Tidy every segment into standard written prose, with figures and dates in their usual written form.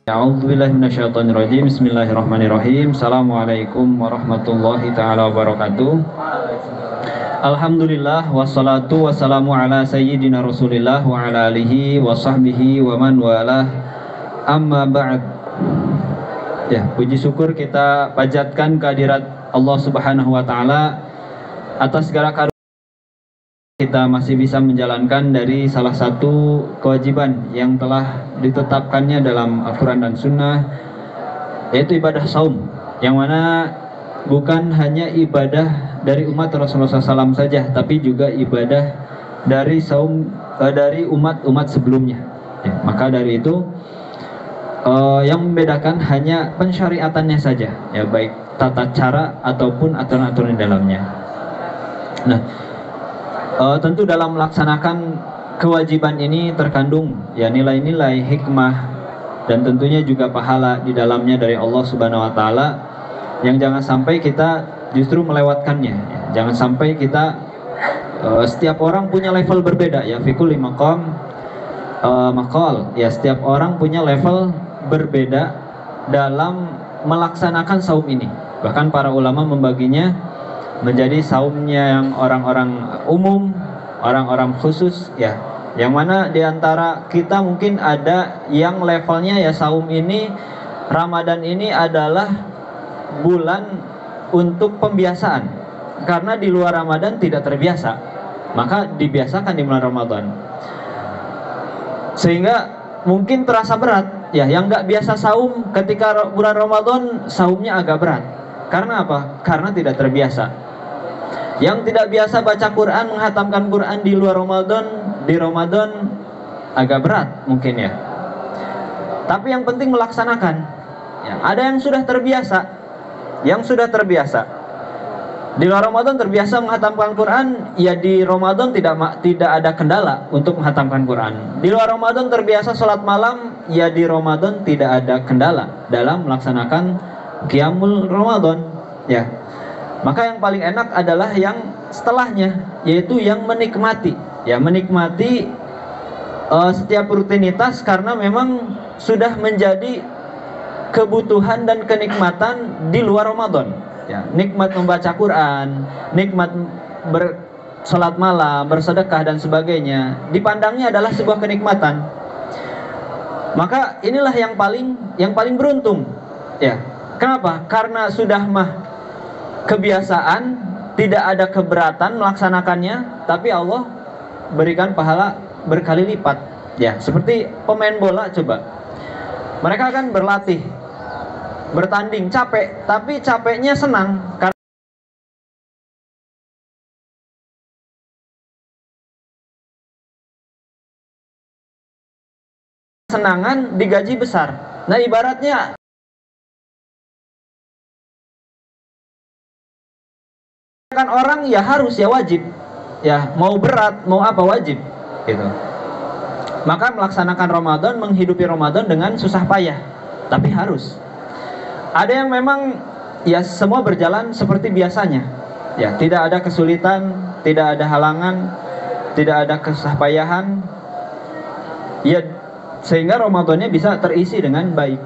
A'udzubillahi minasyaitonirrajim. Bismillahirrahmanirrahim. Assalamualaikum warahmatullahi taala wabarakatuh. Alhamdulillah wassalatu wassalamu ala sayyidina Rasulillah wa ala alihi wa sahbihi wa man walah. Amma ba'd. Ya, puji syukur kita panjatkan kehadirat Allah Subhanahu wa taala atas segala karunia kita masih bisa menjalankan dari salah satu kewajiban yang telah ditetapkannya dalam Al-Quran dan Sunnah, yaitu ibadah saum, yang mana bukan hanya ibadah dari umat Rasulullah SAW saja, tapi juga ibadah dari saum dari umat-umat sebelumnya. Ya, maka dari itu yang membedakan hanya pensyariatannya saja, ya, baik tata cara ataupun aturan-aturan di dalamnya. Nah, tentu dalam melaksanakan kewajiban ini terkandung ya nilai-nilai hikmah dan tentunya juga pahala di dalamnya dari Allah Subhanahu wa taala, yang jangan sampai kita justru melewatkannya ya. Jangan sampai kita setiap orang punya level berbeda ya, fi kulli maqam maqal ya, setiap orang punya level berbeda dalam melaksanakan saum ini. Bahkan para ulama membaginya menjadi saumnya yang orang-orang umum, orang-orang khusus ya, yang mana diantara kita mungkin ada yang levelnya ya saum ini, Ramadan ini adalah bulan untuk pembiasaan, karena di luar Ramadan tidak terbiasa, maka dibiasakan di bulan Ramadan, sehingga mungkin terasa berat ya. Yang nggak biasa saum ketika bulan Ramadan, saumnya agak berat. Karena apa? Karena tidak terbiasa. Yang tidak biasa baca Quran, menghatamkan Quran di luar Ramadan, di Ramadan agak berat mungkin ya. Tapi yang penting melaksanakan ya. Ada yang sudah terbiasa, di luar Ramadan terbiasa menghatamkan Quran, ya di Ramadan tidak ada kendala untuk menghatamkan Quran. Di luar Ramadan terbiasa sholat malam, ya di Ramadan tidak ada kendala dalam melaksanakan Qiyamul Ramadan ya. Maka yang paling enak adalah yang setelahnya, yaitu yang menikmati ya, menikmati setiap rutinitas, karena memang sudah menjadi kebutuhan dan kenikmatan di luar Ramadan ya. Nikmat membaca Quran, nikmat bersalat malam, bersedekah dan sebagainya, dipandangnya adalah sebuah kenikmatan. Maka inilah yang paling beruntung ya. Kenapa? Karena sudah kebiasaan, tidak ada keberatan melaksanakannya, tapi Allah berikan pahala berkali lipat ya. Seperti pemain bola, coba mereka kan berlatih, bertanding, capek, tapi capeknya senang karena senangan digaji besar. Nah, ibaratnya kan orang ya harus ya wajib ya, mau berat mau apa wajib gitu. Maka melaksanakan Ramadan, menghidupi Ramadan dengan susah payah, tapi harus. Ada yang memang ya semua berjalan seperti biasanya ya, tidak ada kesulitan, tidak ada halangan, tidak ada kesusahpayahan ya, sehingga Ramadannya bisa terisi dengan baik.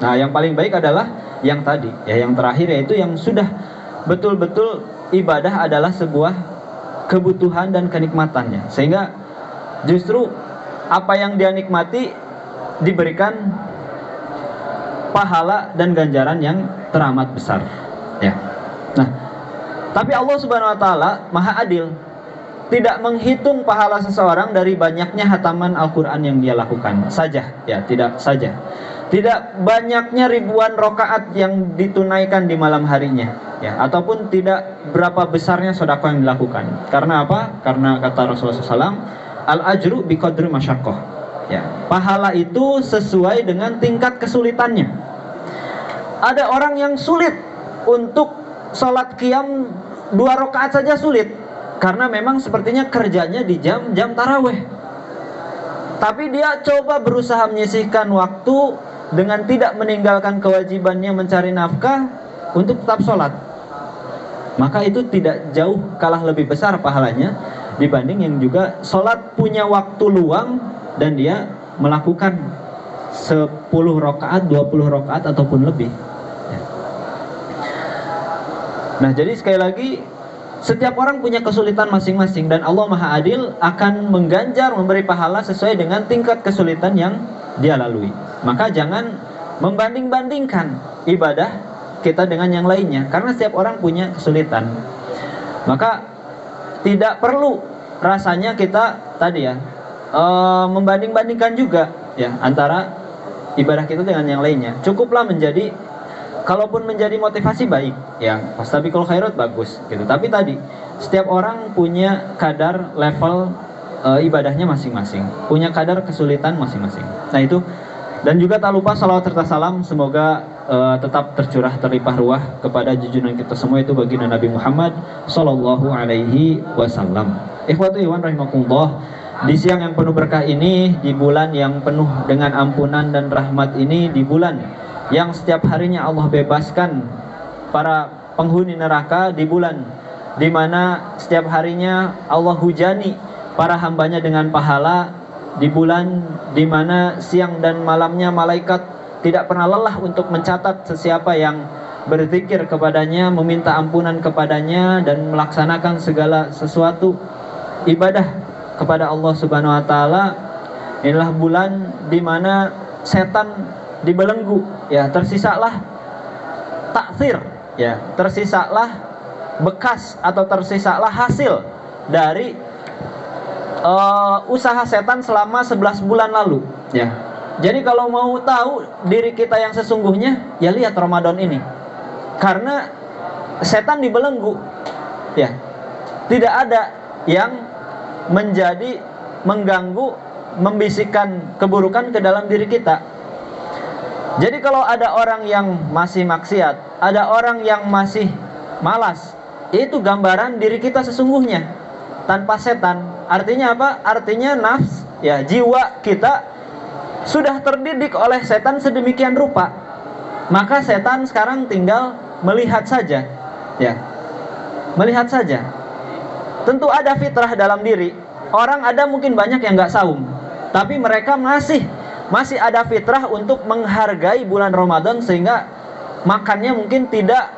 Nah, yang paling baik adalah yang tadi ya, yang terakhir, yaitu yang sudah betul-betul ibadah adalah sebuah kebutuhan dan kenikmatannya, sehingga justru apa yang dia nikmati diberikan pahala dan ganjaran yang teramat besar ya. Nah, tapi Allah Subhanahu wa taala Maha Adil, tidak menghitung pahala seseorang dari banyaknya hataman Al-Quran yang dia lakukan saja ya, tidak banyaknya ribuan rakaat yang ditunaikan di malam harinya ya, ataupun tidak berapa besarnya sedekah yang dilakukan. Karena apa? Karena kata Rasulullah SAW, al-ajru biqadri masyaqqah ya, pahala itu sesuai dengan tingkat kesulitannya. Ada orang yang sulit untuk sholat qiyam 2 rakaat saja sulit, karena memang sepertinya kerjanya di jam tarawih, tapi dia coba berusaha menyisihkan waktu dengan tidak meninggalkan kewajibannya mencari nafkah untuk tetap sholat. Maka itu tidak jauh kalah lebih besar pahalanya dibanding yang juga sholat punya waktu luang dan dia melakukan 10 rakaat, 20 rakaat ataupun lebih. Nah, jadi sekali lagi setiap orang punya kesulitan masing-masing dan Allah Maha Adil akan mengganjar, memberi pahala sesuai dengan tingkat kesulitan yang dia lalui. Maka jangan membanding-bandingkan ibadah kita dengan yang lainnya, karena setiap orang punya kesulitan. Maka tidak perlu rasanya kita tadi ya membanding-bandingkan juga ya antara ibadah kita dengan yang lainnya. Cukuplah menjadi, kalaupun menjadi motivasi baik ya, fastabiqul khairat bagus gitu. Tapi tadi setiap orang punya kadar level ibadahnya masing-masing, punya kadar kesulitan masing-masing. Nah itu, dan juga tak lupa salawat serta salam semoga tetap tercurah terlimpah ruah kepada junjungan kita semua, itu baginda Nabi Muhammad sallallahu alaihi wasallam. Ikhwatu iwan rahimakumullah, di siang yang penuh berkah ini, di bulan yang penuh dengan ampunan dan rahmat ini, di bulan yang setiap harinya Allah bebaskan para penghuni neraka, di bulan di mana setiap harinya Allah hujani para hambanya dengan pahala, di bulan di mana siang dan malamnya malaikat tidak pernah lelah untuk mencatat sesiapa yang berzikir kepadanya, meminta ampunan kepadanya, dan melaksanakan segala sesuatu ibadah kepada Allah Subhanahu wa taala. Inilah bulan di mana setan dibelenggu ya, tersisalah taksir ya, tersisalah bekas atau tersisalah hasil dari usaha setan selama 11 bulan lalu ya. Jadi kalau mau tahu diri kita yang sesungguhnya, ya lihat Ramadan ini. Karena setan dibelenggu ya, tidak ada yang menjadi mengganggu, membisikkan keburukan ke dalam diri kita. Jadi kalau ada orang yang masih maksiat, ada orang yang masih malas, itu gambaran diri kita sesungguhnya tanpa setan. Artinya apa? Artinya nafs ya, jiwa kita sudah terdidik oleh setan sedemikian rupa. Maka setan sekarang tinggal melihat saja ya, melihat saja. Tentu ada fitrah dalam diri. Orang ada mungkin banyak yang nggak saum, tapi mereka masih ada fitrah untuk menghargai bulan Ramadan, sehingga makannya mungkin tidak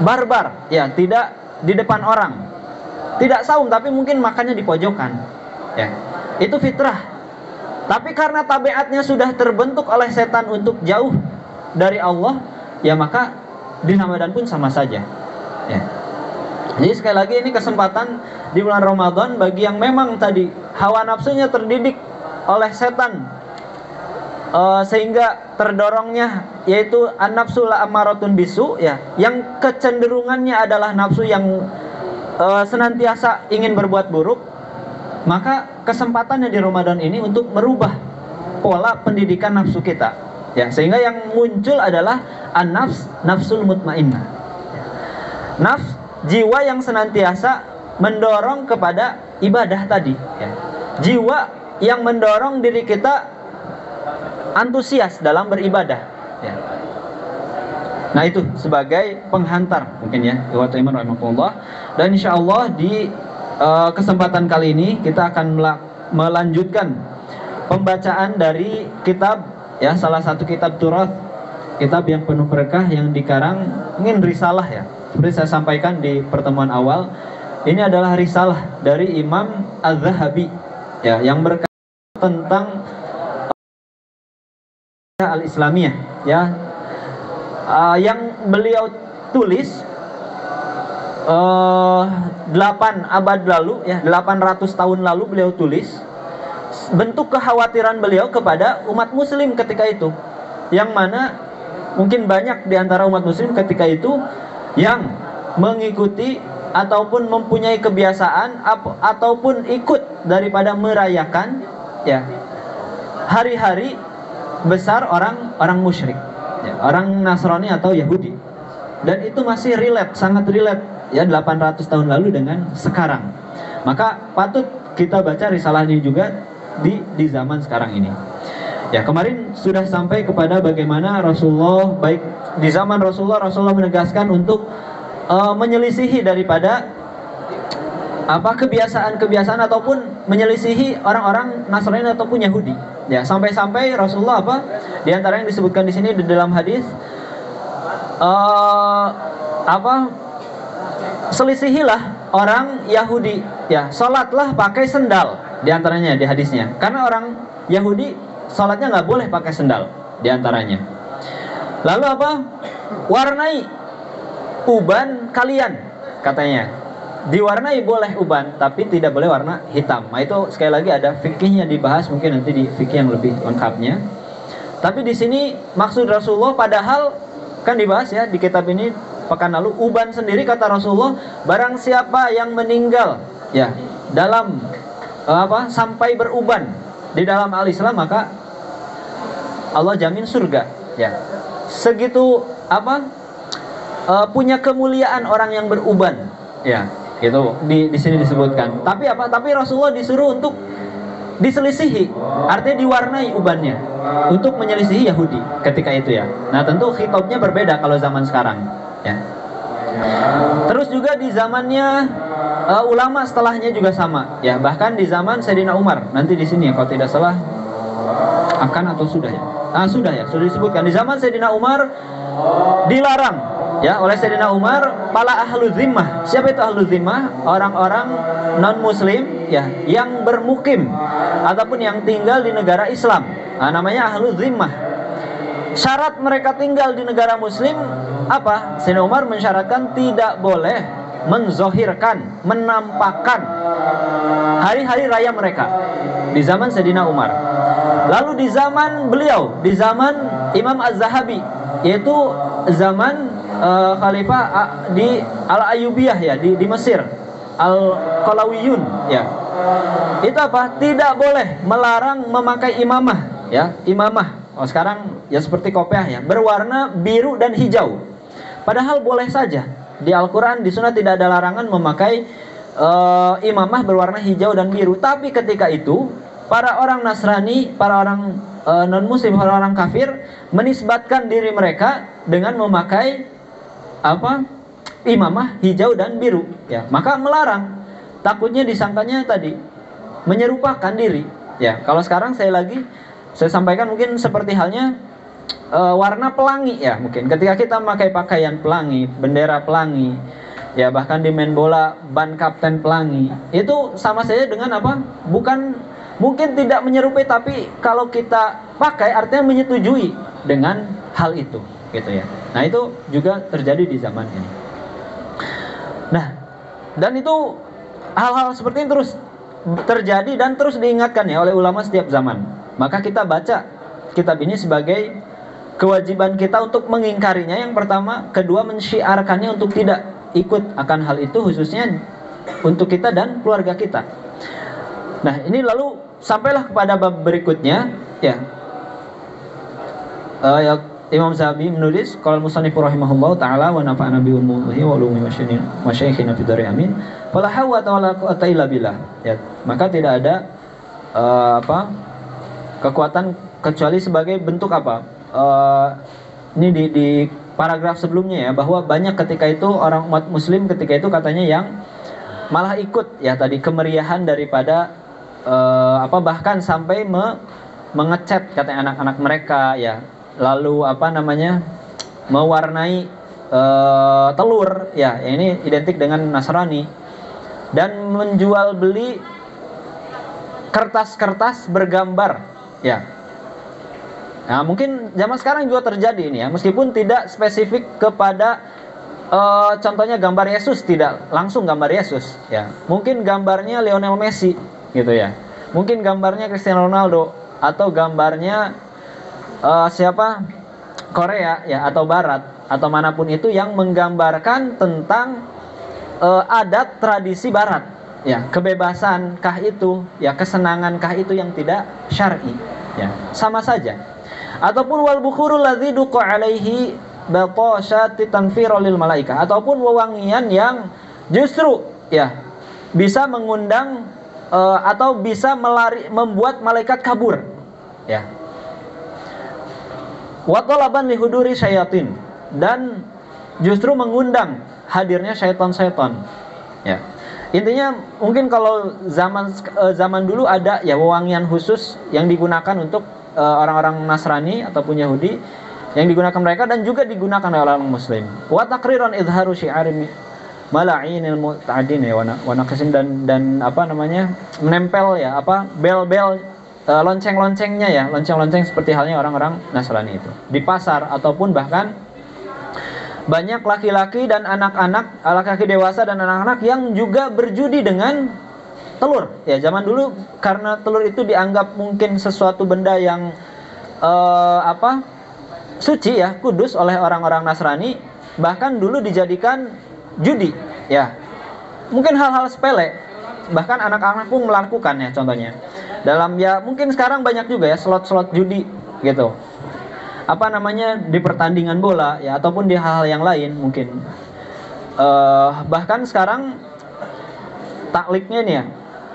barbar ya, tidak di depan orang, tidak saum tapi mungkin makannya di pojokan ya. Itu fitrah. Tapi karena tabiatnya sudah terbentuk oleh setan untuk jauh dari Allah ya, maka di Ramadan pun sama saja ya. Jadi sekali lagi ini kesempatan di bulan Ramadan bagi yang memang tadi hawa nafsunya terdidik oleh setan, sehingga terdorongnya yaitu an-nafsu la'ammaratun bisu ya, yang kecenderungannya adalah nafsu yang senantiasa ingin berbuat buruk. Maka kesempatannya di Ramadan ini untuk merubah pola pendidikan nafsu kita ya, sehingga yang muncul adalah an-nafs, nafsul mutmainnah, nafs, jiwa yang senantiasa mendorong kepada ibadah tadi ya. Jiwa yang mendorong diri kita antusias dalam beribadah ya. Nah itu sebagai penghantar mungkin ya, dan insya Allah di kesempatan kali ini kita akan melanjutkan pembacaan dari kitab ya, salah satu kitab Turath, kitab yang penuh berkah yang dikarang ingin risalah ya. Seperti saya sampaikan di pertemuan awal, ini adalah risalah dari Imam Az-Zahabi ya, yang berkata tentang al-Islamiyah ya, yang beliau tulis 8 abad lalu ya, 800 tahun lalu beliau tulis. Bentuk kekhawatiran beliau kepada umat muslim ketika itu, yang mana mungkin banyak di antara umat muslim ketika itu yang mengikuti ataupun mempunyai kebiasaan ataupun ikut daripada merayakan ya hari-hari besar orang musyrik ya, orang Nasrani atau Yahudi. Dan itu masih relate, sangat relate ya, 800 tahun lalu dengan sekarang. Maka patut kita baca risalah ini juga di zaman sekarang ini. Ya, kemarin sudah sampai kepada bagaimana Rasulullah, baik di zaman Rasulullah menegaskan untuk menyelisihi daripada kebiasaan ataupun menyelisihi orang-orang Nasrani ataupun Yahudi. Ya, sampai-sampai Rasulullah di antara yang disebutkan di sini di dalam hadis selisihilah orang Yahudi, ya, salatlah pakai sendal di antaranya di hadisnya. Karena orang Yahudi salatnya nggak boleh pakai sendal di antaranya. Lalu warnai uban kalian, katanya. Diwarnai boleh uban, tapi tidak boleh warna hitam. Nah, itu sekali lagi ada fikihnya dibahas, mungkin nanti di fikih yang lebih lengkapnya. Tapi di sini maksud Rasulullah, padahal kan dibahas ya di kitab ini pekan lalu, uban sendiri kata Rasulullah, barang siapa yang meninggal ya dalam sampai beruban di dalam al-Islam, maka Allah jamin surga. Ya, segitu punya kemuliaan orang yang beruban. Ya, itu di sini disebutkan. Tapi Rasulullah disuruh untuk diselisihi, artinya diwarnai ubannya untuk menyelisihi Yahudi ketika itu ya. Nah, tentu khitabnya berbeda kalau zaman sekarang ya. Terus juga di zamannya ulama setelahnya juga sama ya. Bahkan di zaman Sayyidina Umar, nanti di sini ya kalau tidak salah akan atau sudah ya. Sudah disebutkan di zaman Sayyidina Umar dilarang ya oleh Sayyidina Umar pala ahlu zimmah. Siapa itu ahlu zimmah? Orang-orang non muslim ya yang bermukim ataupun yang tinggal di negara Islam. Namanya ahlu zimmah. Syarat mereka tinggal di negara muslim apa? Sayyidina Umar mensyaratkan tidak boleh menzohirkan, menampakkan hari-hari raya mereka di zaman Sayyidina Umar. Lalu di zaman beliau, di zaman Imam Az-Zahabi, yaitu zaman Khalifah di Al-Ayyubiyah ya di Mesir, Al-Qalawiyun ya. Itu tidak boleh melarang memakai imamah ya, imamah. Sekarang ya seperti kopiah ya, berwarna biru dan hijau. Padahal boleh saja. Di Al-Quran, di Sunnah tidak ada larangan memakai imamah berwarna hijau dan biru. Tapi ketika itu para orang Nasrani, para orang non-muslim, para orang kafir menisbatkan diri mereka dengan memakai imamah hijau dan biru ya. Maka melarang, takutnya disangkanya tadi menyerupakan diri ya. Kalau sekarang saya sampaikan mungkin seperti halnya warna pelangi ya. Mungkin ketika kita memakai pakaian pelangi, bendera pelangi ya, bahkan di main bola ban kapten pelangi, itu sama saja dengan bukan, mungkin tidak menyerupai, tapi kalau kita pakai artinya menyetujui dengan hal itu gitu ya. Nah, itu juga terjadi di zaman ini. Nah, dan itu hal-hal seperti ini terus terjadi dan terus diingatkan ya oleh ulama setiap zaman. Maka kita baca kitab ini sebagai kewajiban kita untuk mengingkarinya yang pertama, kedua mensyiarkannya untuk tidak ikut akan hal itu, khususnya untuk kita dan keluarga kita. Nah, ini lalu sampailah kepada bab berikutnya ya. Imam Zahabi menulis, qala al-musannif rahimahullahu taala wa nafa'ana bi ulumuhi wa ulumi masyayikhina fi dari amin. Fala hawla wala quwwata illa billah. Ya, maka tidak ada kekuatan kecuali sebagai bentuk ini di paragraf sebelumnya ya, bahwa banyak ketika itu orang umat muslim ketika itu katanya yang malah ikut ya tadi kemeriahan daripada bahkan sampai mengecat katanya anak-anak mereka ya, lalu mewarnai telur ya, ini identik dengan Nasrani, dan menjual beli kertas-kertas bergambar ya. Nah, mungkin zaman sekarang juga terjadi ini ya, meskipun tidak spesifik kepada contohnya gambar Yesus, tidak langsung gambar Yesus ya. Mungkin gambarnya Lionel Messi gitu ya. Mungkin gambarnya Cristiano Ronaldo, atau gambarnya Korea ya, atau Barat, atau manapun itu yang menggambarkan tentang adat tradisi Barat ya, kebebasan kah itu ya, kesenangan kah itu yang tidak syar'i ya, sama saja. Ataupun wal bukhurul ladzi duqa alaihi batasyati tanfira lil malaikah, ataupun wewangian yang justru ya bisa mengundang atau bisa membuat malaikat kabur ya. Wa talaban li huduri syayatin, dan justru mengundang hadirnya syaitan-syaitan ya. Intinya mungkin kalau zaman dulu ada ya wewangian khusus yang digunakan untuk orang-orang Nasrani ataupun Yahudi, yang digunakan mereka dan juga digunakan oleh orang Muslim. Wa taqriran idharu syi'arin mala'inil muta'addin ya wa naqsin dan apa namanya, menempel ya apa bel-bel lonceng-loncengnya ya, lonceng-lonceng seperti halnya orang-orang Nasrani itu di pasar, ataupun bahkan banyak laki-laki dan anak-anak, laki-laki dewasa dan anak-anak yang juga berjudi dengan telur. Ya, zaman dulu karena telur itu dianggap mungkin sesuatu benda yang suci ya, kudus oleh orang-orang Nasrani, bahkan dulu dijadikan judi. Ya, mungkin hal-hal sepele, bahkan anak-anak pun melakukan ya, contohnya dalam ya mungkin sekarang banyak juga ya slot-slot judi gitu. Apa namanya, di pertandingan bola ya, ataupun di hal-hal yang lain mungkin. Bahkan sekarang takliknya nih ya,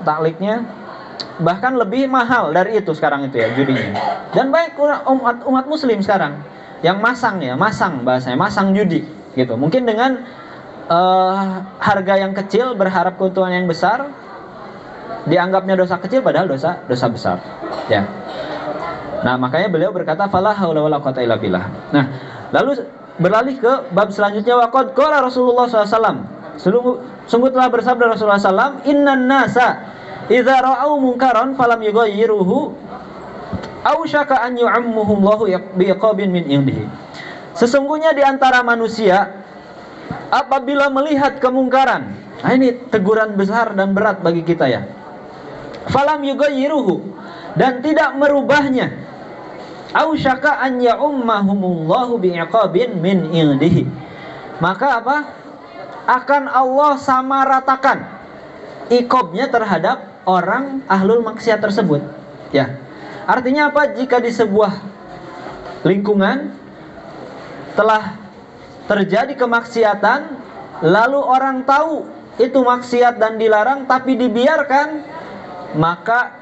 takliknya bahkan lebih mahal dari itu sekarang itu ya, judinya. Dan baik umat muslim sekarang yang masang ya, masang bahasanya, masang judi gitu. Mungkin dengan harga yang kecil berharap keuntungan yang besar, dianggapnya dosa kecil padahal dosa besar ya. Nah, makanya beliau berkata fala haula wala quwata illa billah. Nah, lalu beralih ke bab selanjutnya, waqad qala Rasulullah SAW. Sungguh telah bersabda Rasulullah SAW, innan nasa idza ra'au munkaran falam yughayyiruhu aw syaka an yu'ammuhullahu biiqabin min indihi. Sesungguhnya di antara manusia apabila melihat kemungkaran, nah ini teguran besar dan berat bagi kita ya. Falam yughayyiruhu, dan tidak merubahnya, ausyaka an ya'ummahumullahu bi'iqabin min indihi, maka apa? Akan Allah samaratakan iqabnya terhadap orang ahlul maksiat tersebut. Ya. Artinya apa? Jika di sebuah lingkungan telah terjadi kemaksiatan, lalu orang tahu itu maksiat dan dilarang tapi dibiarkan, maka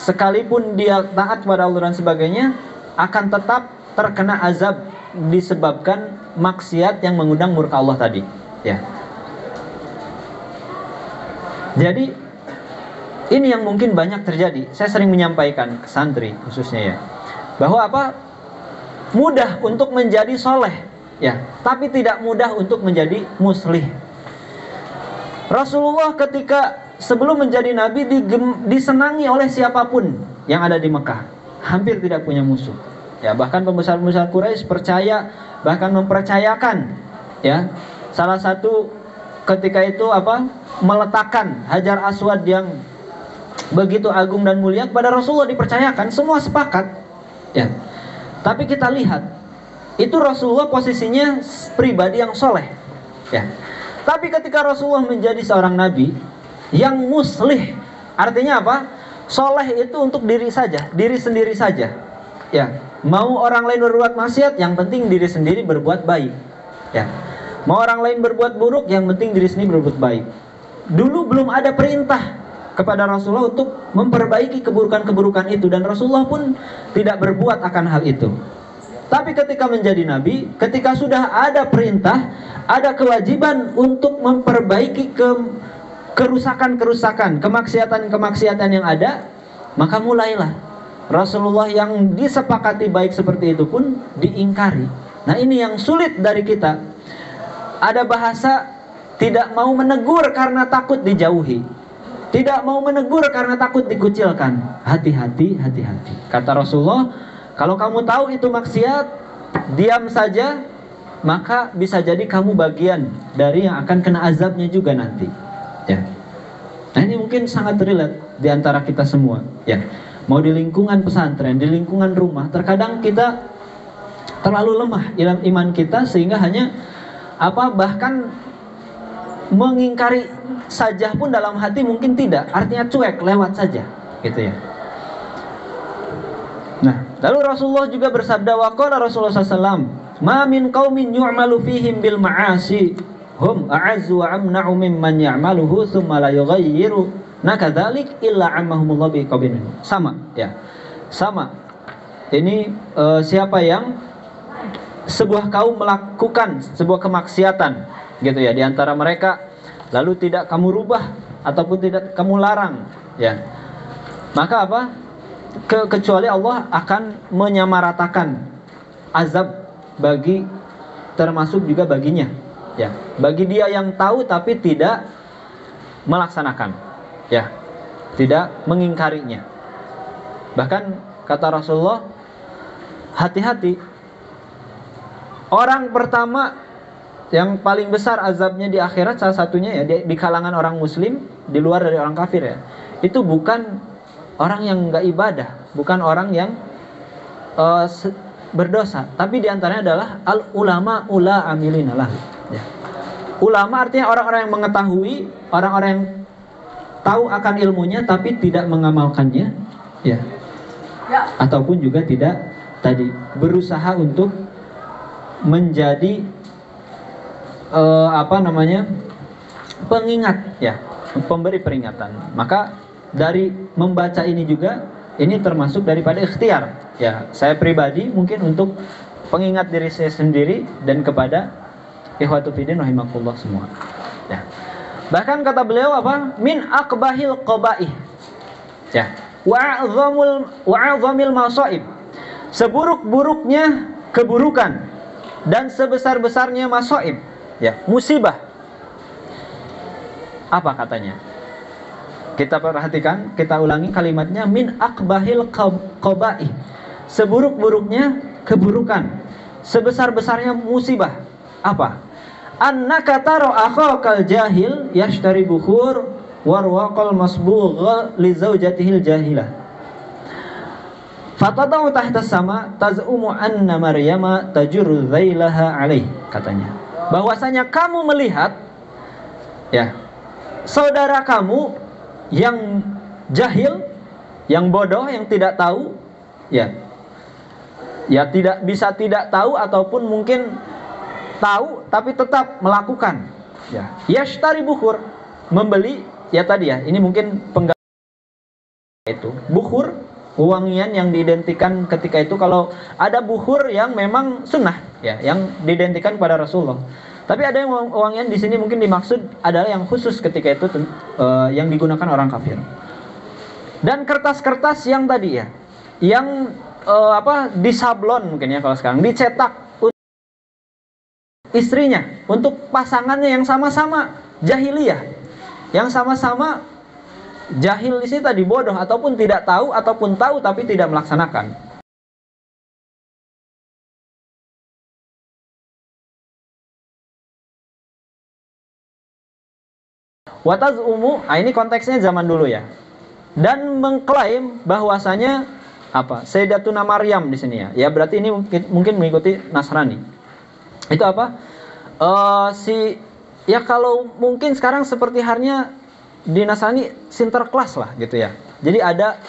sekalipun dia taat kepada Allah dan sebagainya, akan tetap terkena azab disebabkan maksiat yang mengundang murka Allah tadi. Ya. Jadi ini yang mungkin banyak terjadi. Saya sering menyampaikan ke santri khususnya ya, bahwa apa? Mudah untuk menjadi soleh, ya, tapi tidak mudah untuk menjadi muslih. Rasulullah ketika sebelum menjadi nabi disenangi oleh siapapun yang ada di Mekah, hampir tidak punya musuh. Ya, bahkan pembesar-pembesar Quraisy percaya, bahkan mempercayakan ya, salah satu ketika itu apa? Meletakkan Hajar Aswad yang begitu agung dan mulia kepada Rasulullah, dipercayakan, semua sepakat. Ya. Tapi kita lihat, itu Rasulullah posisinya pribadi yang soleh. Ya. Tapi ketika Rasulullah menjadi seorang nabi yang muslih, artinya apa? Soleh itu untuk diri saja, diri sendiri saja. Ya, mau orang lain berbuat maksiat, yang penting diri sendiri berbuat baik. Ya, mau orang lain berbuat buruk, yang penting diri sendiri berbuat baik. Dulu belum ada perintah kepada Rasulullah untuk memperbaiki keburukan-keburukan itu, dan Rasulullah pun tidak berbuat akan hal itu. Tapi ketika menjadi nabi, ketika sudah ada perintah, ada kewajiban untuk memperbaiki kerusakan-kerusakan, kemaksiatan-kemaksiatan yang ada, maka mulailah Rasulullah yang disepakati baik seperti itu pun diingkari. Nah, ini yang sulit dari kita. Ada bahasa tidak mau menegur karena takut dijauhi, tidak mau menegur karena takut dikucilkan. Hati-hati, hati-hati. Kata Rasulullah, kalau kamu tahu itu maksiat, diam saja, maka bisa jadi kamu bagian dari yang akan kena azabnya juga nanti. Ya. Nah, ini mungkin sangat relate di antara kita semua. Ya. Mau di lingkungan pesantren, di lingkungan rumah, terkadang kita terlalu lemah dalam iman kita sehingga hanya bahkan mengingkari saja pun dalam hati mungkin tidak, artinya cuek, lewat saja, gitu ya. Nah, lalu Rasulullah juga bersabda, waqala Rasulullah SAW, ma min qaumin yu'malu fihim bil ma'asi hum a'azzu wa amna'u mimman ya'maluhu thumma la yughayyiru nakadzalik illa ammahumullah biqabin. Sama ya, sama. Ini siapa yang sebuah kaum melakukan sebuah kemaksiatan gitu ya, di antara mereka lalu tidak kamu rubah ataupun tidak kamu larang, ya, maka apa? Kecuali Allah akan menyamaratakan azab bagi, termasuk juga baginya, ya, bagi dia yang tahu tapi tidak melaksanakan, ya, tidak mengingkarinya. Bahkan kata Rasulullah, hati-hati, orang pertama yang paling besar azabnya di akhirat, salah satunya ya di kalangan orang muslim, di luar dari orang kafir ya, itu bukan orang yang nggak ibadah, bukan orang yang berdosa, tapi diantaranya adalah al ulama ula amilinalah, ya. Ulama artinya orang-orang yang mengetahui, orang-orang yang tahu akan ilmunya tapi tidak mengamalkannya, ya, ataupun juga tidak tadi berusaha untuk menjadi pengingat, ya, pemberi peringatan. Maka dari membaca ini juga, ini termasuk daripada ikhtiar, ya, saya pribadi mungkin untuk pengingat diri saya sendiri dan kepada ikhwatu fiddin rahimakumullah semua, ya. Bahkan kata beliau apa? Min akbahil qabaih, ya, wa'azamil masaib, seburuk-buruknya keburukan dan sebesar-besarnya masaib, ya, musibah. Apa katanya? Kita perhatikan, kita ulangi kalimatnya, min akbahil qabaih, seburuk-buruknya keburukan, sebesar-besarnya musibah. Apa? Annaka taro akhakal jahil yashtari bukhur warwaqal masbugha li zawjatihil jahilah fatadau tahta sama taz'umu anna maryama tajurru dhailaha alaih, katanya. Bahwasanya kamu melihat, ya, saudara kamu yang jahil, yang bodoh, yang tidak tahu, ya, tidak bisa tidak tahu ataupun mungkin tahu tapi tetap melakukan, ya, yashtari bukhur, membeli, ya tadi ya, ini mungkin itu bukhur, wangian yang diidentikan ketika itu. Kalau ada bukhur yang memang sunnah, ya, yang diidentikan pada Rasulullah. Tapi ada yang wangian di sini mungkin dimaksud adalah yang khusus ketika itu, yang digunakan orang kafir. Dan kertas-kertas yang tadi ya, yang disablon mungkin ya kalau sekarang, dicetak untuk istrinya, untuk pasangannya yang sama-sama jahiliyah, yang sama-sama jahil di sini tadi, bodoh ataupun tidak tahu, ataupun tahu tapi tidak melaksanakan. Watazumu, ini konteksnya zaman dulu ya. Dan mengklaim bahwasanya apa? Sayyidatuna Maryam di sini ya. Ya berarti ini mungkin mengikuti Nasrani. Itu apa? Ya kalau mungkin sekarang seperti halnya di Nasrani sinterklas lah gitu ya. Jadi ada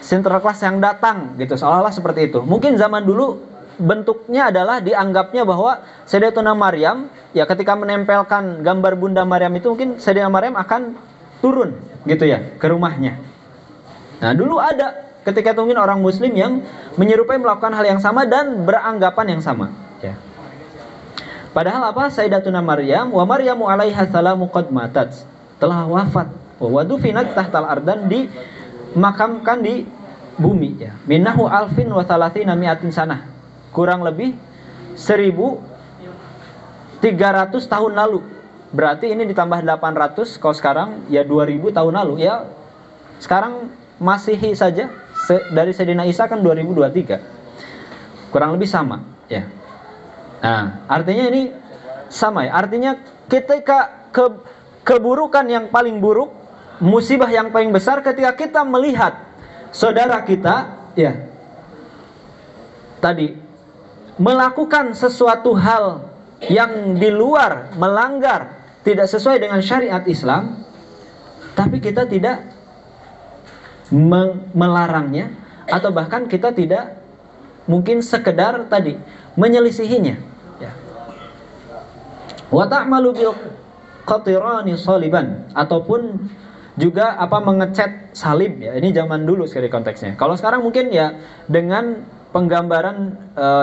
sinterklas yang datang gitu, seolah-olah seperti itu. Mungkin zaman dulu bentuknya adalah dianggapnya bahwa Sayyidatuna Maryam, ya, ketika menempelkan gambar Bunda Maryam itu mungkin Sayyidatuna Maryam akan turun gitu ya ke rumahnya. Nah dulu ada ketika itu mungkin orang muslim yang menyerupai melakukan hal yang sama dan beranggapan yang sama, ya. Padahal apa? Sayyidatuna Maryam wa Maryamu alaiha salamu qad matat, telah wafat, wa dufinat tahtal ardan, dimakamkan di bumi, ya. Minnahu alfin wa thalathina mi'atin sanah, kurang lebih 1.300 tahun lalu. Berarti ini ditambah 800, kalau sekarang ya 2000 tahun lalu, ya. Sekarang Masihi saja dari Sayyidina Isa kan 2023. Kurang lebih sama, ya. Nah, artinya ini sama ya. Artinya ketika keburukan yang paling buruk, musibah yang paling besar ketika kita melihat saudara kita, ya, tadi melakukan sesuatu hal yang di luar, melanggar, tidak sesuai dengan syariat Islam, tapi kita tidak melarangnya, atau bahkan kita tidak mungkin sekedar tadi menyelisihinya, ya. Wa ta'malu bil qatirani saliban, ataupun juga mengecat salib, ya. Ini zaman dulu sekali konteksnya. Kalau sekarang mungkin ya dengan penggambaran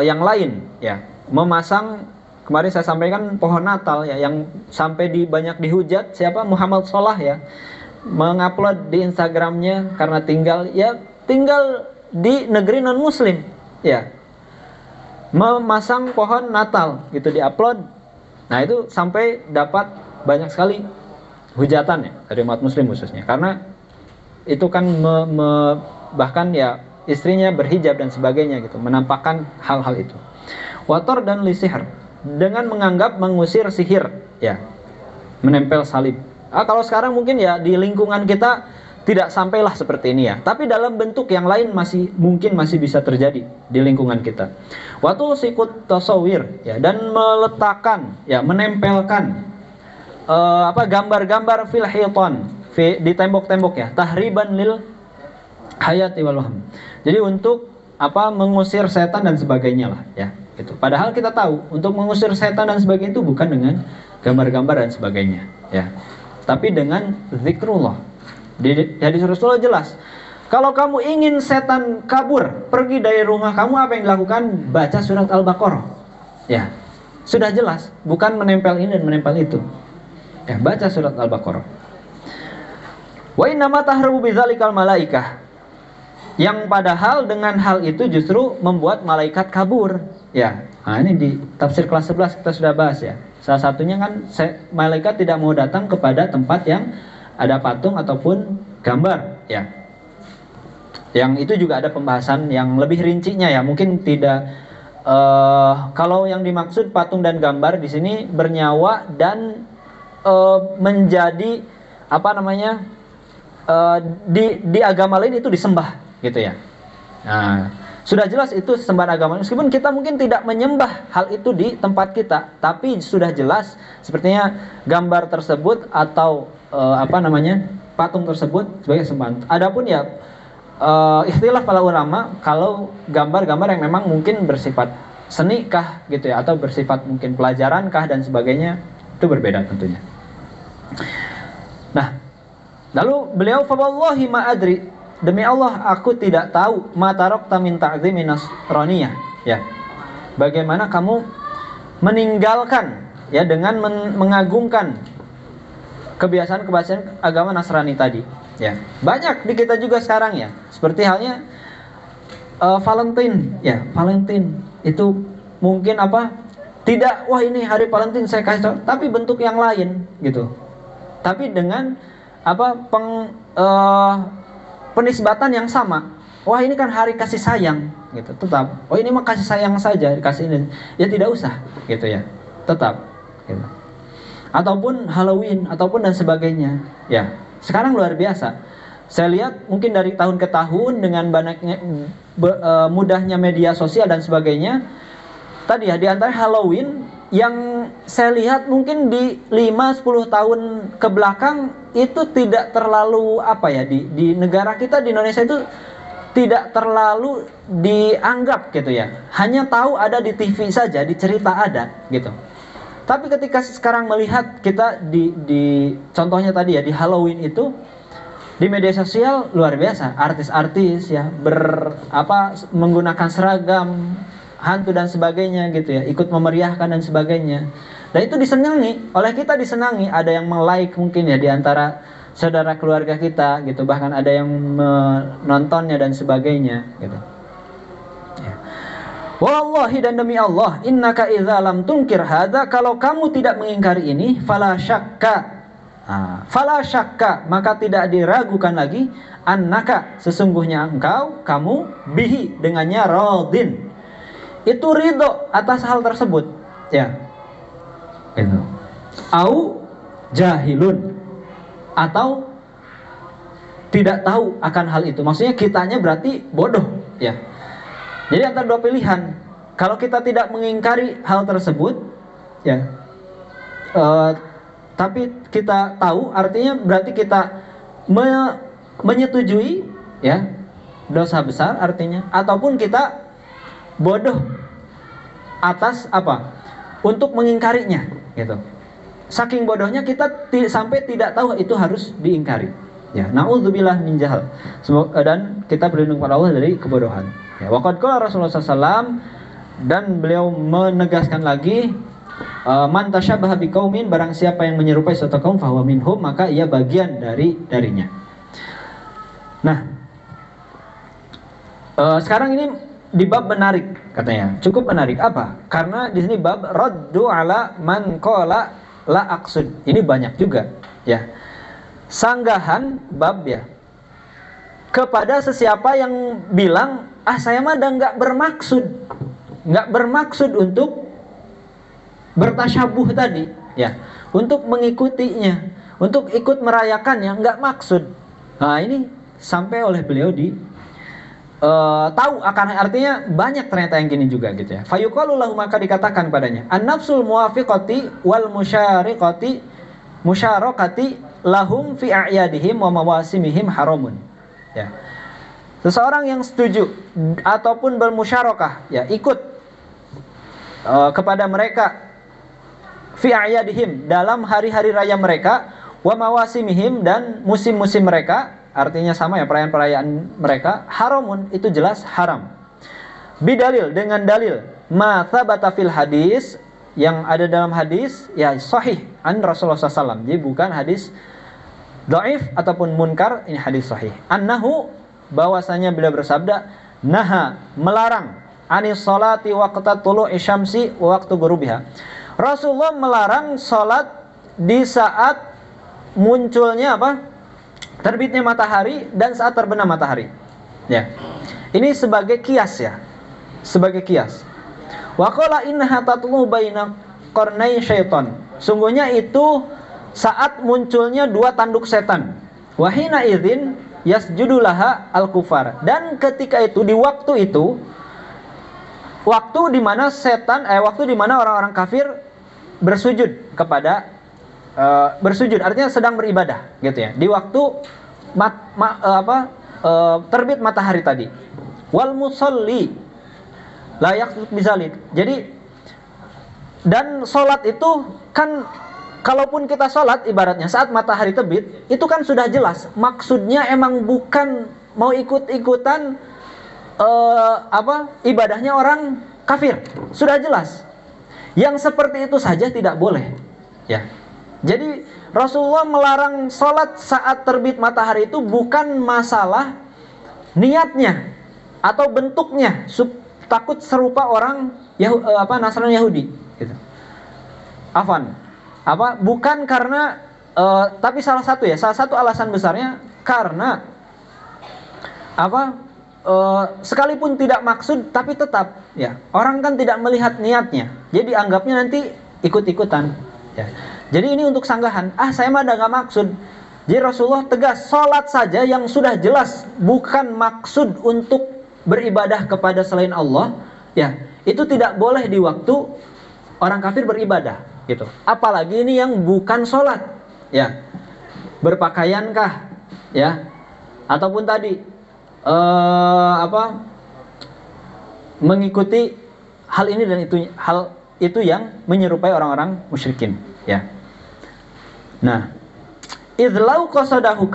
yang lain, ya, memasang Kemarin saya sampaikan pohon Natal ya, yang sampai banyak dihujat siapa, Muhammad Sholah ya, mengupload di Instagramnya karena tinggal di negeri non Muslim ya, memasang pohon Natal gitu, diupload. Nah itu sampai dapat banyak sekali hujatan ya dari umat Muslim khususnya, karena itu kan bahkan ya istrinya berhijab dan sebagainya gitu, menampakkan hal-hal itu. Wator dan lisihar, dengan menganggap mengusir sihir ya, menempel salib. Kalau sekarang mungkin ya di lingkungan kita tidak sampailah seperti ini ya, tapi dalam bentuk yang lain mungkin masih bisa terjadi di lingkungan kita. Watul sikut tasawir ya, dan meletakkan ya, menempelkan gambar-gambar fil hiton, di tembok-tembok ya, tahriban lil hayati wal wahm. Jadi untuk mengusir setan dan sebagainya lah ya gitu. Padahal kita tahu untuk mengusir setan dan sebagainya itu bukan dengan gambar-gambar dan sebagainya ya, tapi dengan zikrullah. Di hadis Rasulullah jelas, kalau kamu ingin setan kabur pergi dari rumah kamu, apa yang dilakukan? Baca surat Al-Baqarah ya, sudah jelas, bukan menempel ini dan menempel itu ya, baca surat Al-Baqarah. Wa innama tahrubu bidzalikal malaikah, yang padahal dengan hal itu justru membuat malaikat kabur ya. Nah ini di tafsir kelas 11 kita sudah bahas ya. Salah satunya kan malaikat tidak mau datang kepada tempat yang ada patung ataupun gambar ya. Yang itu juga ada pembahasan yang lebih rincinya ya. Mungkin tidak kalau yang dimaksud patung dan gambar di sini bernyawa dan menjadi di agama lain itu disembah gitu ya. Nah, sudah jelas itu sembahan agama, meskipun kita mungkin tidak menyembah hal itu di tempat kita, tapi sudah jelas sepertinya gambar tersebut atau patung tersebut sebagai sembahan. Adapun ya istilah para ulama, kalau gambar-gambar yang memang mungkin bersifat seni kah gitu ya, atau bersifat mungkin pelajaran kah dan sebagainya, itu berbeda tentunya. Nah, lalu beliau, fa wallahi ma adri, demi Allah aku tidak tahu, ma tarakta min ta'zimi nasraniyah ya, bagaimana kamu meninggalkan ya dengan mengagungkan kebiasaan agama Nasrani tadi ya. Banyak di kita juga sekarang ya, seperti halnya Valentine ya. Valentine itu mungkin tidak, wah ini hari Valentine saya kasih tahu, tapi bentuk yang lain gitu, tapi dengan penisbatan yang sama. Wah ini kan hari kasih sayang gitu, tetap, oh ini mah kasih sayang saja, dikasih ini ya, tidak usah gitu ya, tetap gitu. Ataupun Halloween ataupun dan sebagainya ya. Sekarang luar biasa, saya lihat mungkin dari tahun ke tahun dengan banyaknya mudahnya media sosial dan sebagainya. Tadi ya, di antara Halloween yang saya lihat mungkin di 5-10 tahun ke belakang itu tidak terlalu di negara kita, di Indonesia itu tidak terlalu dianggap gitu ya. Hanya tahu ada di TV saja, di cerita ada gitu. Tapi ketika sekarang melihat kita di contohnya tadi ya, di Halloween itu di media sosial luar biasa, artis-artis ya menggunakan seragam hantu dan sebagainya gitu ya, ikut memeriahkan dan sebagainya. Dan itu disenangi oleh kita, disenangi, ada yang like mungkin ya di antara saudara keluarga kita gitu, bahkan ada yang menontonnya dan sebagainya gitu. Wallahi, dan demi Allah, innaka idza lam tunkir hadza, kalau kamu tidak mengingkari ini, fala syakka, maka tidak diragukan lagi, annaka, sesungguhnya kamu bihi, dengannya radin, itu ridho atas hal tersebut ya. Itu au jahilun, atau tidak tahu akan hal itu, maksudnya kitanya berarti bodoh ya. Jadi antara dua pilihan. Kalau kita tidak mengingkari hal tersebut ya, tapi kita tahu, artinya berarti kita menyetujui ya, dosa besar artinya, ataupun kita bodoh atas untuk mengingkarinya gitu. Saking bodohnya kita sampai tidak tahu itu harus diingkari ya. Nauzubillah min jahal, dan kita berlindung kepada Allah dari kebodohan ya. Waqad qala Rasulullah SAW, dan beliau menegaskan lagi, Man tasyabaha biqaumin, barang siapa yang menyerupai suatu kaum fahuwa minhum, maka ia bagian darinya. Nah, sekarang ini di bab menarik katanya, cukup menarik. Apa? Karena di sini bab raddu ala man qala la aqsud. Ini banyak juga, ya. Sanggahan bab ya kepada sesiapa yang bilang, saya mah nggak bermaksud untuk bertasyabuh tadi, ya, untuk mengikutinya, untuk ikut merayakannya, nggak maksud. Nah, ini sampai oleh beliau di tahu akan artinya banyak ternyata yang gini juga gitu ya. Fayuqalu lahu, maka dikatakan padanya, an-nafsul muwafiqati wal musyarakati lahum fi a'yadihim wa mawasimihim haramun. Ya. Seseorang yang setuju ataupun bermusyarakah, ya, ikut kepada mereka fi a'yadihim, dalam hari-hari raya mereka, wa mawasimihim, dan musim-musim mereka, artinya sama ya, perayaan-perayaan mereka, haramun, itu jelas haram. Bidalil, dengan dalil ma tsabata fil hadis, yang ada dalam hadis, ya, sahih an Rasulullah SAW. Jadi bukan hadis dhaif ataupun munkar, ini hadis sahih. Annahu, bahwasanya beliau bersabda, naha, melarang, anis salati waqta tulu'i syamsi wa waqtu ghurubiha. Rasulullah melarang salat di saat munculnya apa? Terbitnya matahari dan saat terbenam matahari. Ya. Ini sebagai kias ya. Sebagai kias. Wa qala innaha tatlu baina qarnai syaitan. Sungguhnya itu saat munculnya dua tanduk setan. Wa hina idzin yasjudulaha al-kufar. Dan ketika itu, di waktu itu, waktu di mana waktu di mana orang-orang kafir bersujud kepada bersujud, artinya sedang beribadah gitu ya. Di waktu terbit matahari tadi. Wal musalli la yaqsud bizalik. Jadi, dan salat itu kan, kalaupun kita sholat ibaratnya saat matahari terbit, itu kan sudah jelas maksudnya emang bukan mau ikut-ikutan ibadahnya orang kafir, sudah jelas. Yang seperti itu saja tidak boleh, ya. Jadi Rasulullah melarang sholat saat terbit matahari itu bukan masalah niatnya atau bentuknya, takut serupa orang Nasrani Yahudi, gitu. Bukan karena tapi salah satu alasan besarnya karena sekalipun tidak maksud, tapi tetap ya, orang kan tidak melihat niatnya, jadi anggapnya nanti ikut-ikutan ya. Jadi ini untuk sanggahan, saya mah nggak maksud. Jadi Rasulullah tegas, sholat saja yang sudah jelas bukan maksud untuk beribadah kepada selain Allah, ya, itu tidak boleh di waktu orang kafir beribadah gitu. Apalagi ini yang bukan sholat, ya, berpakaiankah, ya, ataupun tadi mengikuti hal ini dan hal itu yang menyerupai orang-orang musyrikin, ya. Nah, idlau qasadahu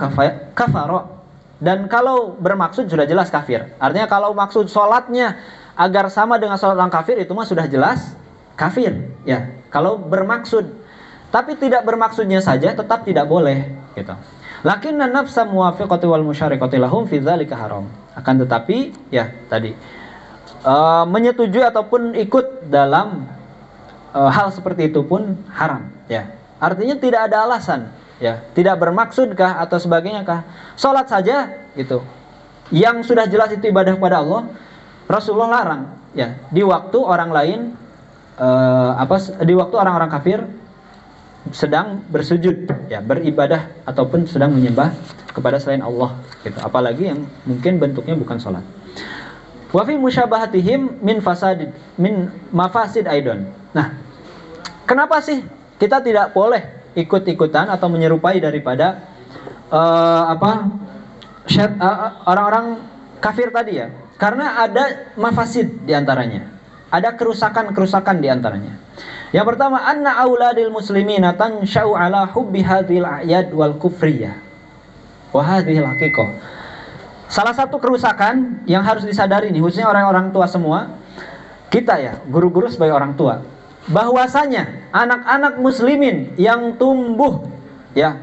kafaro, dan kalau bermaksud sudah jelas kafir. Artinya kalau maksud sholatnya agar sama dengan sholat orang kafir, itu mah sudah jelas kafir, ya. Kalau bermaksud, tapi tidak bermaksudnya saja tetap tidak boleh, gitu. Lakinna nafsa muwafiqati wal musyariqati lahum fi dzalika haram. Akan tetapi, ya tadi menyetujui ataupun ikut dalam hal seperti itu pun haram, ya. Artinya tidak ada alasan, ya, tidak bermaksudkah atau sebagainya kah? Salat saja gitu. Yang sudah jelas itu ibadah kepada Allah, Rasulullah larang, ya, di waktu orang lain di waktu orang-orang kafir sedang bersujud, ya, beribadah ataupun sedang menyembah kepada selain Allah, gitu. Apalagi yang mungkin bentuknya bukan salat. Wa fi musyabahatihim min mafasid aidon. Nah, kenapa sih kita tidak boleh ikut-ikutan atau menyerupai daripada orang-orang kafir tadi, ya? Karena ada mafasid diantaranya, ada kerusakan-kerusakan diantaranya. Yang pertama, anna auladil muslimina tansha'u ala hubbi hadhil a'yad wal kufriyah wa hadhil haqiqah. Salah satu kerusakan yang harus disadari nih, khususnya orang-orang tua semua, kita ya, guru-guru sebagai orang tua, bahwasanya anak-anak muslimin yang tumbuh, ya,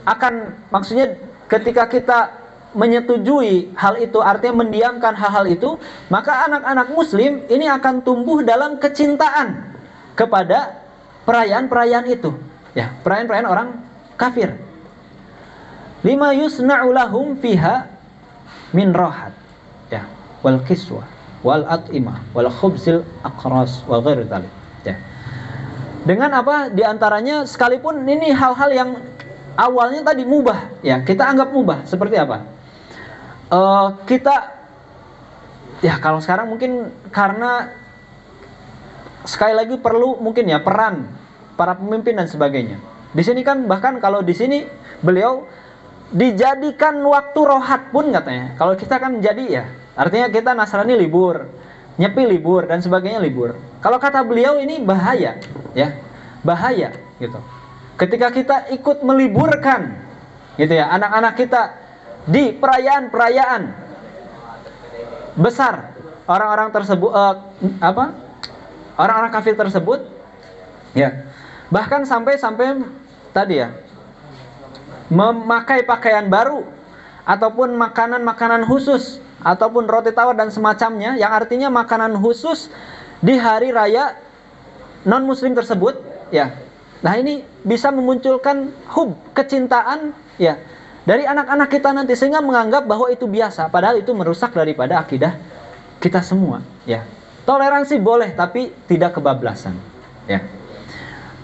akan, maksudnya ketika kita menyetujui hal itu, artinya mendiamkan hal-hal itu, maka anak-anak muslim ini akan tumbuh dalam kecintaan kepada perayaan-perayaan itu, ya, perayaan-perayaan orang kafir. Lima yusna'u lahum fiha min rahat, ya, wal kiswa wal at'imah wal khubzil aqras wa ghairi dzalik, ya. Dengan apa? Di antaranya, sekalipun ini hal-hal yang awalnya tadi mubah, ya, kita anggap mubah. Seperti apa? Kita, ya, kalau sekarang mungkin karena sekali lagi perlu mungkin ya peran para pemimpin dan sebagainya. Di sini kan bahkan kalau di sini beliau dijadikan waktu rohat pun katanya. Kalau kita kan jadi, ya, artinya kita Nasrani libur, Nyepi libur dan sebagainya libur. Kalau kata beliau ini bahaya, ya, bahaya gitu. Ketika kita ikut meliburkan, gitu ya, anak-anak kita di perayaan-perayaan besar orang-orang tersebut, orang-orang kafir tersebut, ya, bahkan sampai tadi, ya, memakai pakaian baru ataupun makanan-makanan khusus ataupun roti tawar dan semacamnya, yang artinya makanan khusus di hari raya non muslim tersebut, ya. Nah, ini bisa memunculkan kecintaan, ya, dari anak-anak kita nanti, sehingga menganggap bahwa itu biasa, padahal itu merusak daripada akidah kita semua, ya. Toleransi boleh, tapi tidak kebablasan, ya.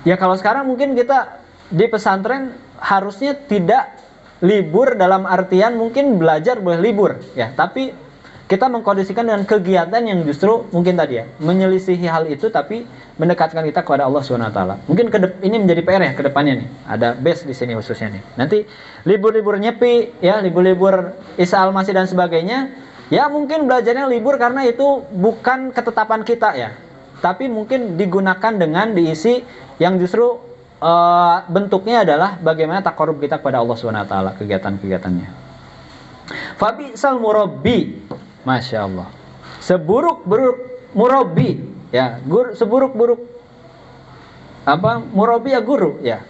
Ya, kalau sekarang mungkin kita di pesantren harusnya tidak libur dalam artian mungkin belajar boleh libur, ya, tapi kita mengkondisikan dengan kegiatan yang justru mungkin tadi, ya, menyelisihi hal itu tapi mendekatkan kita kepada Allah SWT. Mungkin ini menjadi PR ya ke depannya nih. Ada base di sini khususnya nih. Nanti libur-libur Nyepi, ya, libur-libur Isa Al-Masih dan sebagainya, ya, mungkin belajarnya libur karena itu bukan ketetapan kita, ya. Tapi mungkin digunakan dengan diisi yang justru bentuknya adalah bagaimana takarub kita kepada Allah SWT, kegiatan-kegiatannya. Fabisal murabbi, Masya Allah, seburuk-buruk murabbi, ya, seburuk-buruk murabbi, ya, guru, ya.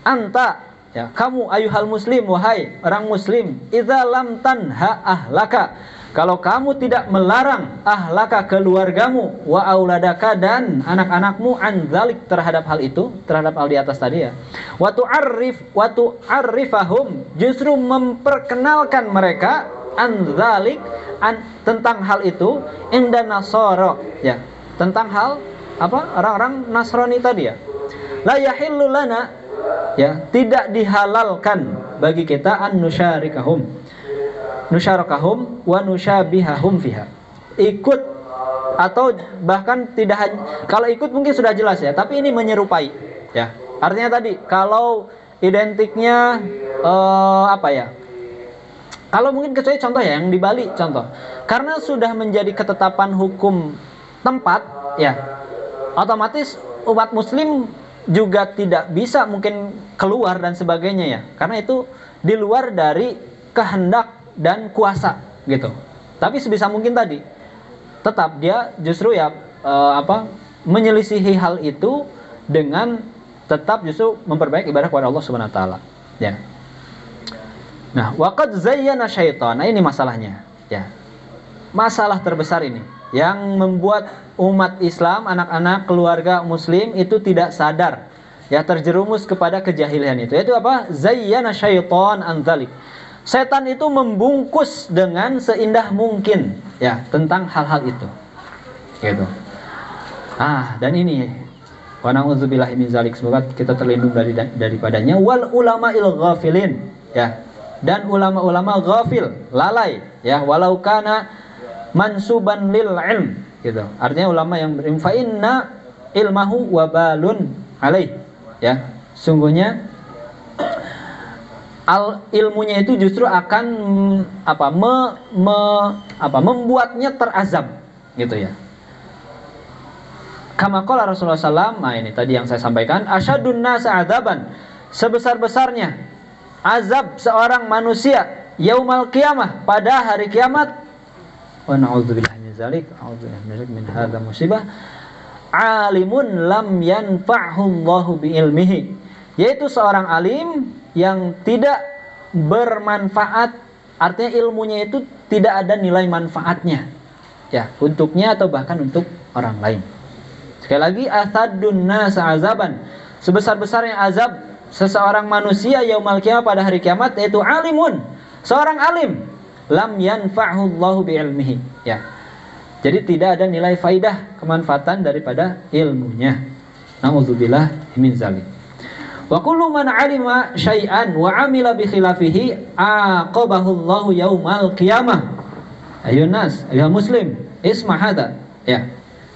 Anta, ya, kamu ayuhal muslim, wahai orang muslim, idza lam tanha ahlaka, kalau kamu tidak melarang ahlaka, keluargamu, wa auladaka, dan anak-anakmu, an dzalik, terhadap hal itu, terhadap hal di atas tadi, ya. Wa tu'arrifahum, justru memperkenalkan mereka, an dzalik, tentang hal itu, inda nasara, ya, tentang hal orang-orang Nasrani tadi, ya. La yahillu lana, ya, tidak dihalalkan bagi kita an nusyarakahum wa nusyabihahum fiha, ikut atau bahkan tidak hanya, kalau ikut mungkin sudah jelas, ya, tapi ini menyerupai, ya, artinya tadi kalau identiknya kalau mungkin kecuali contoh, ya, yang di Bali contoh, karena sudah menjadi ketetapan hukum tempat, ya, otomatis umat muslim juga tidak bisa mungkin keluar dan sebagainya, ya, karena itu di luar dari kehendak dan kuasa, gitu. Tapi sebisa mungkin tadi tetap dia justru, ya, menyelisihi hal itu dengan tetap justru memperbaiki ibadah kepada Allah Subhanahu wa taala, ya. Nah, waqad zayyana syaitan. Nah, ini masalahnya, ya. Masalah terbesar ini yang membuat umat Islam, anak-anak keluarga muslim itu tidak sadar, ya, terjerumus kepada kejahilan itu. Yaitu apa? Zayyana syaitan an dzalik. Setan itu membungkus dengan seindah mungkin, ya, tentang hal-hal itu, gitu. Dan ini, wa na'udzubillahi min dzalik, semoga kita terlindung daripadanya. Wal ulama'il ghafilin, ya, dan ulama-ulama ghafil, lalai, ya, walau kana mansuban lil ilm, gitu. Artinya ulama yang berilmu, fa inna ilmahu wabalun alaih, ya, sungguhnya ilmunya itu justru akan membuatnya terazab, gitu, ya. Kama qala Rasulullah SAW, nah ini tadi yang saya sampaikan, asyadun nasa adzaban, sebesar-besarnya azab seorang manusia yaumal qiyamah, pada hari kiamat, wa na'udzubillahi min dzalik, a'udzubillahi min hadza musibah, alimun lam yanfa'hu Allahu bi ilmihi, yaitu seorang alim yang tidak bermanfaat, artinya ilmunya itu tidak ada nilai manfaatnya ya untuknya atau bahkan untuk orang lain. Sekali lagi, asadun nas azaban, sebesar-besarnya azab seseorang manusia yaumul qiyamah pada hari kiamat, yaitu alimun, seorang alim, lam yanfa'hu Allahu bi ilmihi ya. Jadi tidak ada nilai faidah kemanfaatan daripada ilmunya. Nauzubillah min zalik. Wa kullu man 'alima syai'an wa 'amila bi khilafihi aqabahu Allahu yaumal qiyamah. Ayuhan nas, ayuha muslim, isma hada. Ya.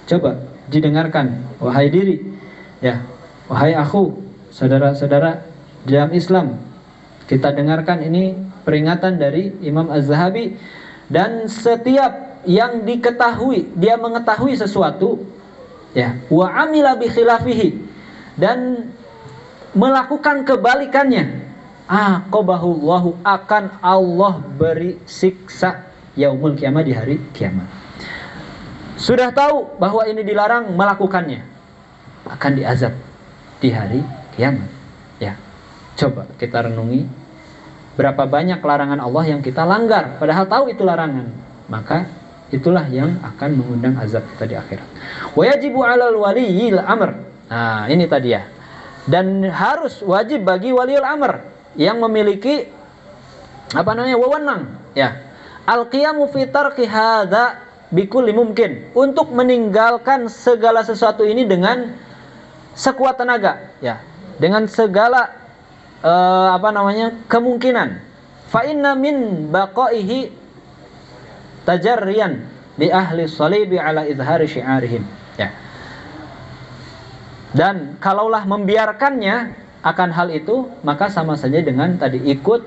Coba didengarkan wahai diri. Ya. Wahai aku, saudara-saudara dalam Islam. Kita dengarkan ini peringatan dari Imam Az-Zahabi, dan setiap yang diketahui, dia mengetahui sesuatu ya, wa amila bi khilafihi, dan melakukan kebalikannya, aqabahu Allahu, akan Allah beri siksa yaumul kiamah, di hari kiamat. Sudah tahu bahwa ini dilarang, melakukannya, akan diazab di hari kiamat ya. Coba kita renungi berapa banyak larangan Allah yang kita langgar padahal tahu itu larangan, maka itulah yang akan mengundang azab kita di akhirat. Wa yajibu 'alal waliyil amr. Nah, ini tadi ya. Dan harus wajib bagi waliul amr yang memiliki wewenang ya. Al-qiyamu fi tarki hadza bikulli mumkin, untuk meninggalkan segala sesuatu ini dengan sekuat tenaga ya. Dengan segala kemungkinan. Fa inna min baqaihi tajarriyan bi ahli salibi ala izhari syi'arihim ya. Dan kalaulah membiarkannya akan hal itu, maka sama saja dengan tadi ikut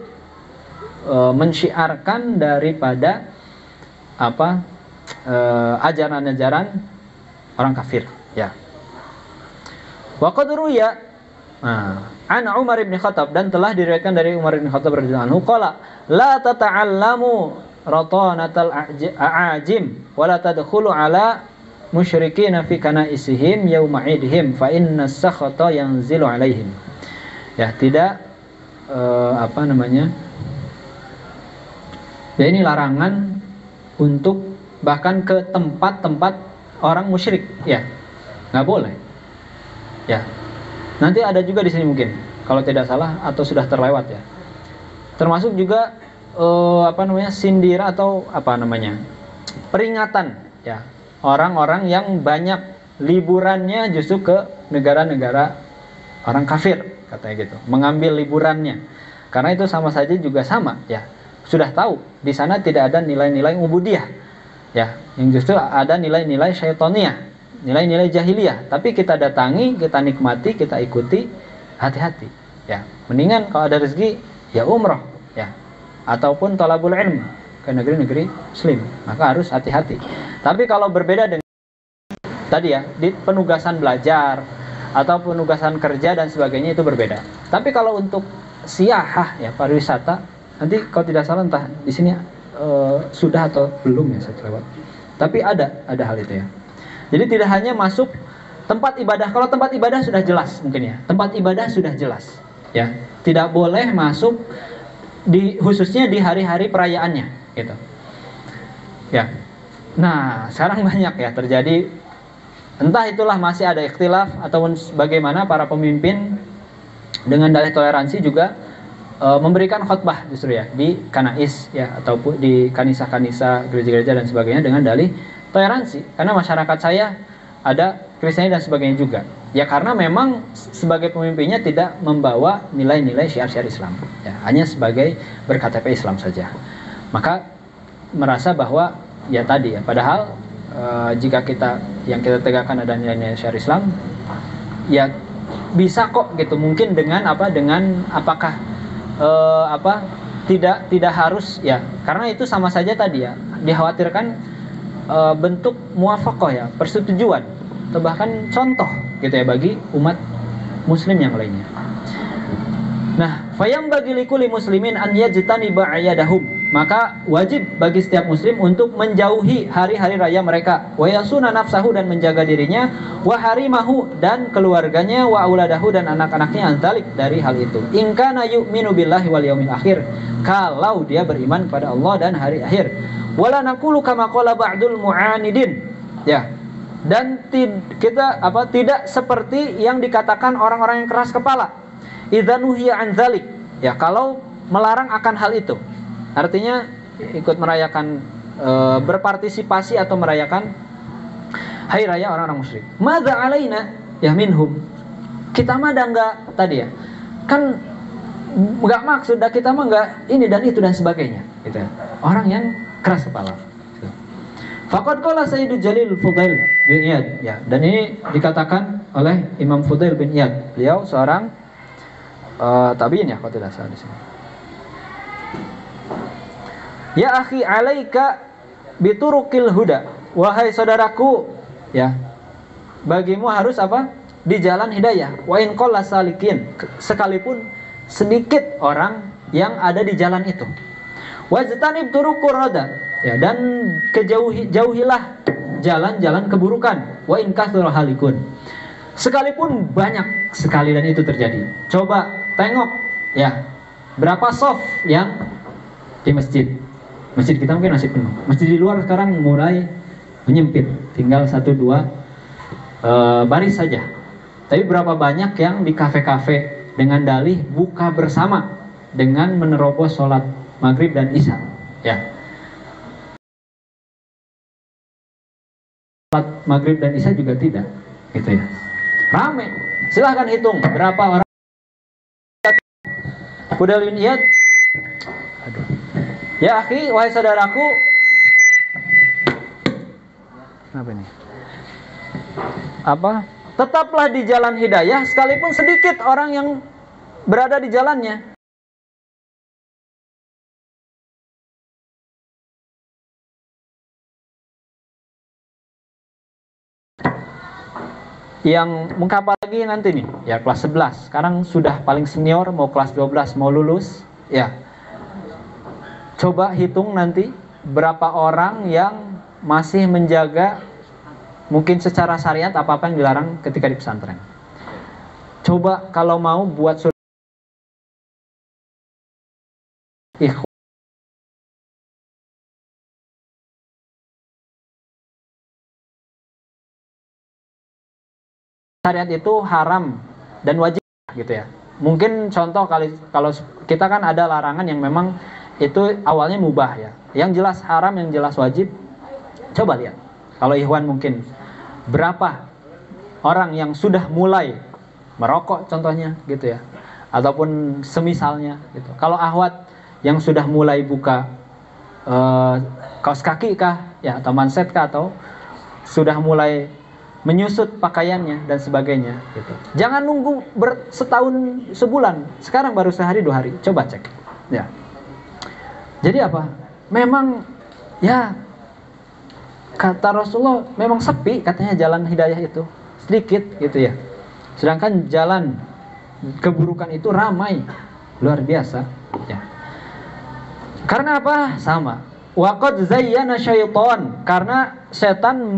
mensyiarkan daripada ajaran-ajaran orang kafir ya. Wa qad ruya an Umar bin Khattab, dan telah diriwayatkan dari Umar bin Khattab radhiyallahu anhu, qala la tata'allamu ratanatal a'ajim wa la tadkhulu ala musyrikina fi kanaisihim yauma idhim fa inna sakhata yanzilu alaihim ya. Tidak ya, ini larangan untuk bahkan ke tempat-tempat orang musyrik ya, nggak boleh ya. Nanti ada juga di sini mungkin kalau tidak salah atau sudah terlewat ya, termasuk juga sindir atau peringatan ya, orang-orang yang banyak liburannya justru ke negara-negara orang kafir katanya gitu, mengambil liburannya, karena itu sama saja juga sama ya. Sudah tahu di sana tidak ada nilai-nilai ubudiyah ya, yang justru ada nilai-nilai syaitoniyah, nilai-nilai jahiliyah, tapi kita datangi, kita nikmati, kita ikuti, hati-hati ya. Mendingan kalau ada rezeki ya umroh ya, ataupun thalabul ilm ke negeri-negeri muslim, maka harus hati-hati. Tapi kalau berbeda dengan tadi ya, di penugasan belajar atau penugasan kerja dan sebagainya, itu berbeda. Tapi kalau untuk siyahah ya, pariwisata, nanti kalau tidak salah entah di sini sudah atau belum ya, saya lewat. Tapi ada hal itu ya. Jadi tidak hanya masuk tempat ibadah. Kalau tempat ibadah sudah jelas mungkin ya, tempat ibadah sudah jelas ya, tidak boleh masuk khususnya di hari-hari perayaannya gitu ya. Nah sekarang banyak ya terjadi, entah itulah masih ada ikhtilaf ataupun bagaimana para pemimpin dengan dalih toleransi juga memberikan khutbah justru ya di kanais ya, ataupun di kanisa-kanisa, gereja-gereja dan sebagainya dengan dalih toleransi, karena masyarakat saya ada Kristiani dan sebagainya juga ya, karena memang sebagai pemimpinnya tidak membawa nilai-nilai syiar-syiar Islam ya, hanya sebagai berKTP Islam saja, maka merasa bahwa ya tadi ya, padahal jika yang kita tegakkan ada nilai-nilai syiar Islam ya, bisa kok gitu, mungkin dengan apakah tidak harus ya, karena itu sama saja tadi ya, dikhawatirkan bentuk muwafaqah ya, persetujuan atau bahkan contoh gitu ya bagi umat muslim yang lainnya. Nah, fayam bagi likuli muslimin an yajtaniba ayadahum. maka wajib bagi setiap muslim untuk menjauhi hari-hari raya mereka, wa yasuna nafsahu dan menjaga dirinya, wa harimahu dan keluarganya, wa auladahu dan anak-anaknya antalik dari hal itu. In kana yu'minu billahi wal yaumil akhir, kalau dia beriman pada Allah dan hari akhir. Wala naqulu kama qala ba'dul mu'anidin. Ya. Dan kita tidak seperti yang dikatakan orang-orang yang keras kepala. Idza nuhiya an dzalik. Ya, kalau melarang akan hal itu. Artinya ikut merayakan berpartisipasi atau merayakan hari raya orang-orang musyrik. Madza alaina ya minhum. Kita mah enggak tadi ya. Kan enggak maksud kita mah enggak ini dan itu dan sebagainya gitu ya. Orang yang keras kepala. Faqad qala Sayyidul Jalil Fudail bin Iyad ya, dan ini dikatakan oleh Imam Fudail bin Iyad. Beliau seorang tabi'in ya kalau tidak salah di sini. Ya akhi alaika biturukil huda. Wahai saudaraku, ya. Bagimu harus apa? Di jalan hidayah. Wa in qalla salikin. Sekalipun sedikit orang yang ada di jalan itu. Wajtanib turukur roda. Ya, dan jauhilah jalan-jalan keburukan. Wa in katsura halikun. Sekalipun banyak sekali dan itu terjadi. Coba tengok ya. Berapa soft yang di masjid. Masjid kita mungkin masih penuh. Masjid di luar sekarang mulai menyempit, tinggal 1-2 baris saja. Tapi berapa banyak yang di kafe-kafe dengan dalih buka bersama dengan menerobos sholat maghrib dan isya. Ya. Sholat maghrib dan isya juga tidak, gitu ya. Rame. Silahkan hitung berapa orang. Fudail bin Iyad. Aduh. Ya akhi, wahai saudaraku. Kenapa ini? Tetaplah di jalan hidayah sekalipun sedikit orang yang berada di jalannya. Yang mengapa lagi nanti nih? Ya kelas 11. Sekarang sudah paling senior, mau kelas 12 mau lulus, ya. Coba hitung nanti berapa orang yang masih menjaga mungkin secara syariat apa-apa yang dilarang ketika di pesantren. Coba kalau mau buat syariat itu haram dan wajib gitu ya. Mungkin contoh kalau kita kan ada larangan yang memang itu awalnya mubah ya. Yang jelas haram, yang jelas wajib. Coba lihat. Kalau ikhwan mungkin berapa orang yang sudah mulai merokok contohnya gitu ya. Ataupun semisalnya gitu. Kalau ahwat yang sudah mulai buka kaos kaki kah ya, atau manset kah, atau sudah mulai menyusut pakaiannya dan sebagainya gitu. Jangan nunggu setahun sebulan. Sekarang baru sehari 2 hari. Coba cek. Ya. Jadi apa? Memang ya kata Rasulullah memang sepi katanya jalan hidayah itu. Sedikit gitu ya. Sedangkan jalan keburukan itu ramai. Luar biasa ya. Karena apa? Sama. Waqad zayyana syaitan, karena setan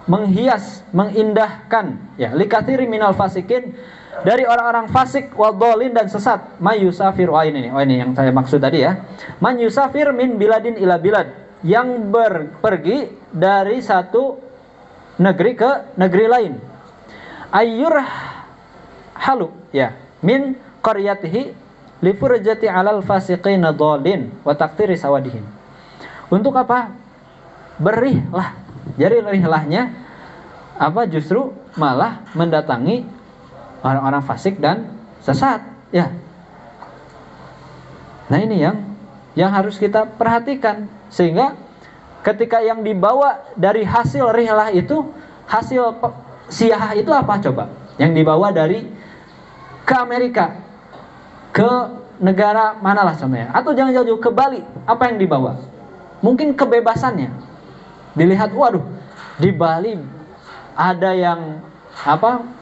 menghias, mengindahkan ya likatsiri minal fasikin, dari orang-orang fasik wadhalin dan sesat, mayusafir. Ini yang saya maksud tadi ya. Man yusafir min biladin ila bilad, yang pergi dari satu negeri ke negeri lain. Ayyur halu ya min qaryatihi li furjati 'alal fasiqina dhalin wa taqtiri sawadihim. Untuk apa? Berihlah. Jadi rihlahnya apa? Justru malah mendatangi orang-orang fasik dan sesat ya. Nah ini yang harus kita perhatikan, sehingga ketika yang dibawa dari hasil rihlah itu, hasil siyahah itu apa coba? Yang dibawa dari ke Amerika, ke negara manalah contohnya, atau jangan jauh-jauh ke Bali, apa yang dibawa? Mungkin kebebasannya. Dilihat, waduh, di Bali ada yang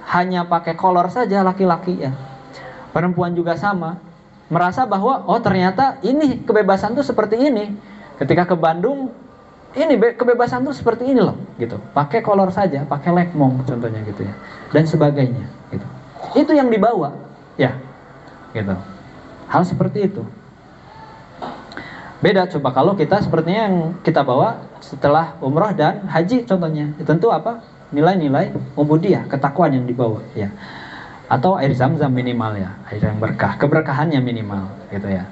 hanya pakai kolor saja laki-laki ya. Perempuan juga sama. merasa bahwa oh ternyata ini kebebasan tuh seperti ini. Ketika ke Bandung, ini kebebasan tuh seperti ini loh, gitu. Pakai kolor saja, pakai lekmong contohnya gitu ya, dan sebagainya, gitu. Itu yang dibawa, ya, gitu. Hal seperti itu. Beda coba kalau kita sepertinya yang kita bawa setelah umroh dan haji contohnya, tentu apa? Nilai-nilai ubudiyah, ketakwaan yang dibawa, ya. Atau air zam-zam minimal ya, air yang berkah, keberkahannya minimal, gitu ya.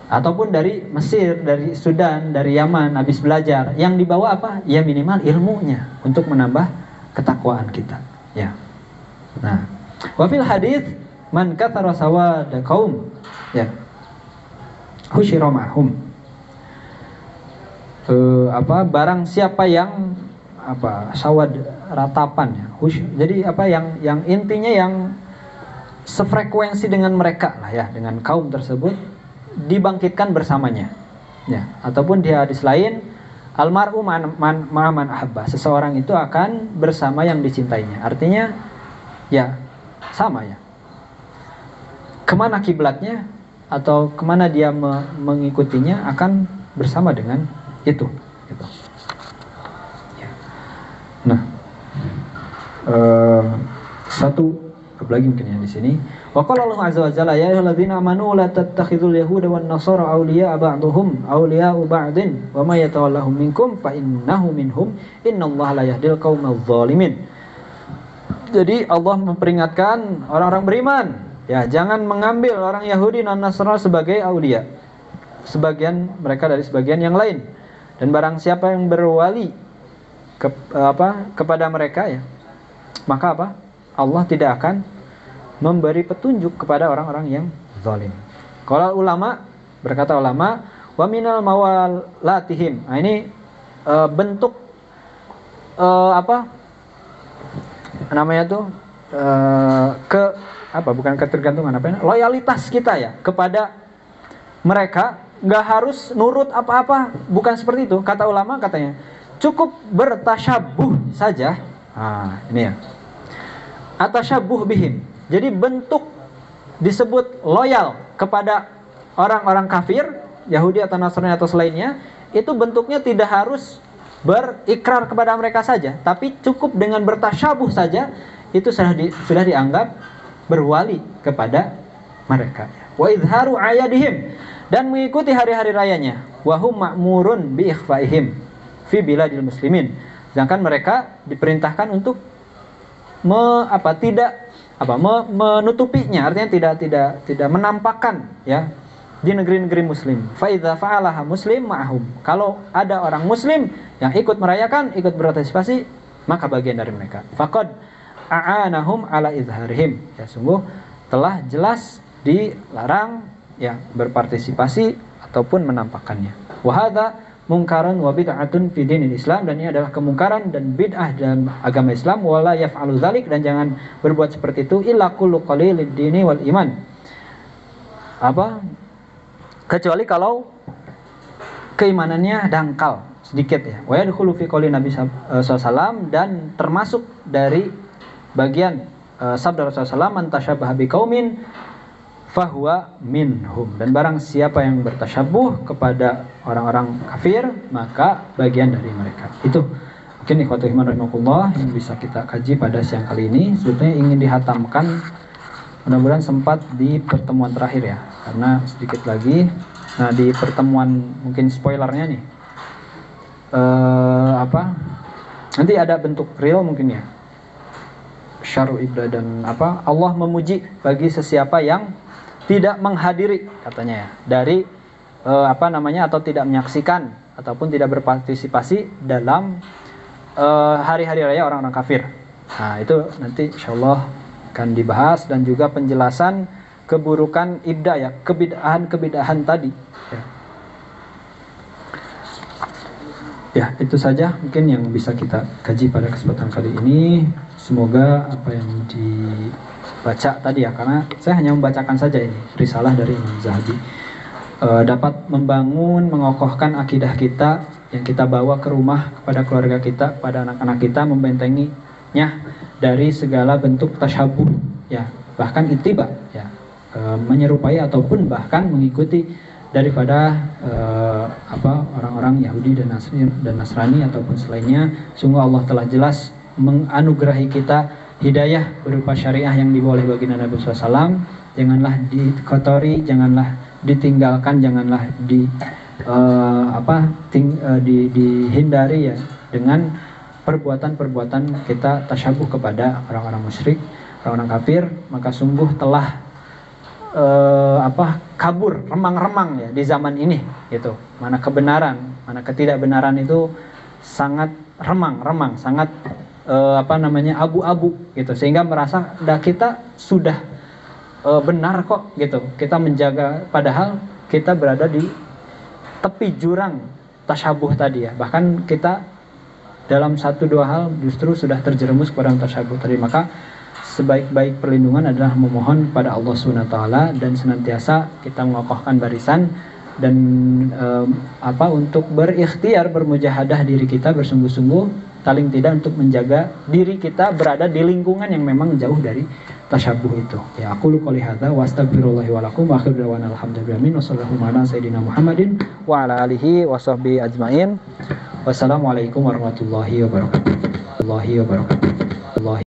Ataupun dari Mesir, dari Sudan, dari Yaman, habis belajar, yang dibawa apa? Ya minimal ilmunya untuk menambah ketakwaan kita, ya. Nah, wa fil hadits man kathara sawada qaum, ya, husyira ma'hum. Barang siapa yang sawad ratapan ya. Jadi yang intinya yang sefrekuensi dengan mereka lah ya, dengan kaum tersebut dibangkitkan bersamanya. Ya, ataupun di hadis lain almar'u ma'aman ahabba, seseorang itu akan bersama yang dicintainya. Artinya ya sama ya. Kemana kiblatnya atau kemana dia mengikutinya akan bersama dengan itu, gitu. Ya. Nah, satu lagi mungkin ya di sini. Wa qala Allah azza wa jalla ya ayyuhalladzina amanu la tattakhidhul yahuda wan nasara awliya'a ba'dhum awliya'u ba'din wa may yatawallahum minkum fa innahu minhum innallaha la yahdil qaumadz zalimin. Jadi Allah memperingatkan orang-orang beriman, ya, jangan mengambil orang Yahudi dan Nasrani sebagai aulia, sebagian mereka dari sebagian yang lain. Dan barang siapa yang berwali kepada mereka ya, maka apa? Allah tidak akan memberi petunjuk kepada orang-orang yang zalim. Kalau berkata ulama, wa minal mawalatihim. Nah, ini bentuk namanya tuh bukan ketergantungan loyalitas kita ya kepada mereka. Nggak harus nurut apa-apa, bukan seperti itu. Kata ulama katanya, cukup bertasyabuh saja. Nah, ini ya. Atasyabuh bihim. Jadi bentuk disebut loyal kepada orang-orang kafir, Yahudi atau Nasrani atau selainnya, itu bentuknya tidak harus berikrar kepada mereka saja, tapi cukup dengan bertasyabuh saja, itu sudah dianggap berwali kepada mereka. Wa izharu ayadihim, dan mengikuti hari-hari rayanya. Wahum ma'murun bi ikhfaihim fi biladil muslimin. Sedangkan mereka diperintahkan untuk menutupinya, artinya tidak menampakkan ya di negeri-negeri muslim. Fa idza fa'alaha muslim ma'hum. Kalau ada orang muslim yang ikut merayakan, ikut berpartisipasi, maka bagian dari mereka. Faqad a'anahum ala izharihim. Ya, sungguh telah jelas dilarang ya berpartisipasi ataupun menampakkannya. Wa hadza munkaran wa bid'atun fi dinil Islam, dan ini adalah kemungkaran dan bid'ah dalam agama Islam. Wala yaf'alu dzalik, dan jangan berbuat seperti itu illa kullu qalilid dini wal iman. Kecuali kalau keimanannya dangkal sedikit ya. Wa yadkhulu fi qouli Nabi sallallahu, dan termasuk dari bagian sabda Rasulullah sallallahu, man tashabbaha biqaumin fahuwa minhum, dan barang siapa yang bertasyabuh kepada orang-orang kafir, maka bagian dari mereka. Itu mungkin ikhwatul iman rahimakumullah yang bisa kita kaji pada siang kali ini. Sebetulnya ingin dihatamkan, mudah-mudahan sempat di pertemuan terakhir ya, karena sedikit lagi. Nah, di pertemuan mungkin spoilernya nih, nanti ada bentuk real mungkin ya, syar'u ibda, dan Allah memuji bagi sesiapa yang tidak menghadiri katanya ya, dari atau tidak menyaksikan ataupun tidak berpartisipasi dalam hari-hari raya orang-orang kafir. Nah, itu nanti insyaallah akan dibahas, dan juga penjelasan keburukan ibda ya, kebid'ahan tadi ya. Ya, itu saja mungkin yang bisa kita kaji pada kesempatan kali ini. Semoga apa yang dibaca tadi ya, karena saya hanya membacakan saja ini risalah dari Imam Zahabi, dapat membangun, mengokohkan akidah kita yang kita bawa ke rumah, kepada keluarga kita, pada anak-anak kita, membentenginya dari segala bentuk tasyabuh ya, bahkan ittiba ya, menyerupai ataupun bahkan mengikuti daripada orang-orang Yahudi dan Nasrani ataupun selainnya. Sungguh Allah telah jelas menganugerahi kita hidayah berupa syariah yang dibawa oleh baginda Nabi SAW. Janganlah dikotori, janganlah ditinggalkan, janganlah dihindari ya dengan perbuatan-perbuatan kita tasyabuh kepada orang-orang musyrik, orang-orang kafir. Maka sungguh telah kabur, remang-remang ya di zaman ini gitu. Mana kebenaran, mana ketidakbenaran itu sangat remang-remang, sangat abu-abu gitu, sehingga merasa kita sudah benar kok gitu. Kita menjaga, padahal kita berada di tepi jurang tasyabuh tadi ya. Bahkan kita dalam satu dua hal justru sudah terjerumus kepada tasyabuh tadi. Maka sebaik-baik perlindungan adalah memohon kepada Allah SWT dan senantiasa kita mengokohkan barisan dan untuk berikhtiar, bermujahadah diri kita bersungguh-sungguh, paling tidak untuk menjaga diri kita berada di lingkungan yang memang jauh dari tasyabuh itu. Ya, aku qouli hadza wa astaghfirullahi wa lakum wa akhiru da'wana alhamdulillahi wa sallallahu ala sayyidina Muhammadin wa ala alihi wa sahbihi ajmain. Wassalamualaikum warahmatullahi wabarakatuh.